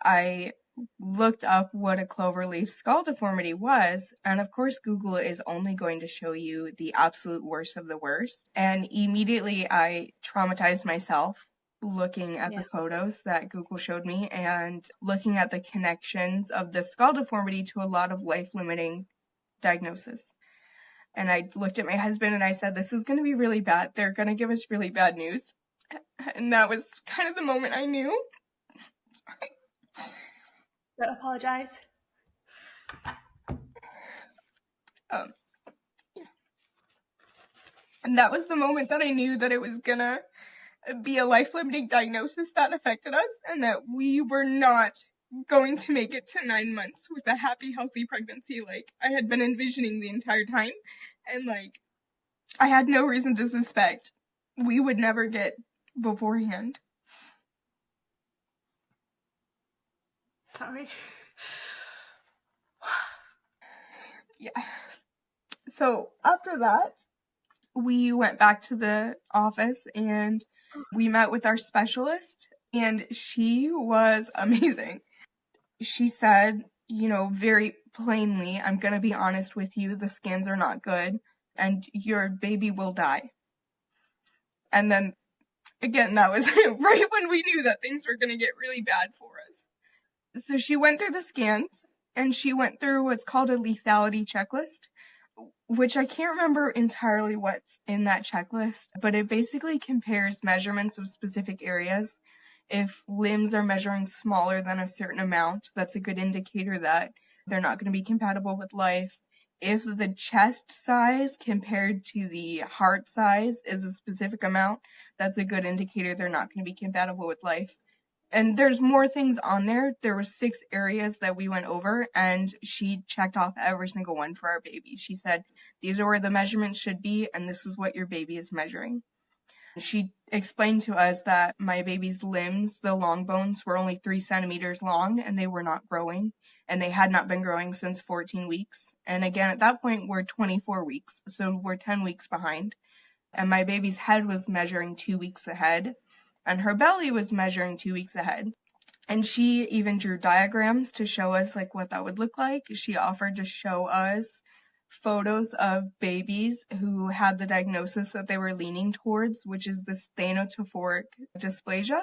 I looked up what a cloverleaf skull deformity was, and of course Google is only going to show you the absolute worst of the worst. And immediately I traumatized myself looking at the photos that Google showed me and looking at the connections of the skull deformity to a lot of life-limiting diagnosis. And I looked at my husband and I said, this is going to be really bad. They're going to give us really bad news. And that was kind of the moment I knew. Don't apologize. Yeah. And that was the moment that I knew that it was going to be a life-limiting diagnosis that affected us and that we were not going to make it to 9 months with a happy, healthy pregnancy like I had been envisioning the entire time. And like, I had no reason to suspect we would never get beforehand. Sorry. Yeah. So after that, we went back to the office and we met with our specialist, and she was amazing. She said, very plainly, I'm going to be honest with you, the scans are not good and your baby will die. And then again, that was right when we knew that things were going to get really bad for us. So she went through the scans and she went through what's called a lethality checklist, which I can't remember entirely what's in that checklist, but it basically compares measurements of specific areas. If limbs are measuring smaller than a certain amount, that's a good indicator that they're not going to be compatible with life. If the chest size compared to the heart size is a specific amount, that's a good indicator they're not going to be compatible with life. And there's more things on there. There were 6 areas that we went over, and she checked off every single one for our baby. She said, these are where the measurements should be, and this is what your baby is measuring. She explained to us that my baby's limbs, the long bones, were only 3 centimeters long, and they were not growing, and they had not been growing since 14 weeks. And again, at that point, we're 24 weeks, so we're 10 weeks behind. And my baby's head was measuring 2 weeks ahead, and her belly was measuring 2 weeks ahead. And she even drew diagrams to show us like what that would look like. She offered to show us photos of babies who had the diagnosis that they were leaning towards, which is this thanatophoric dysplasia.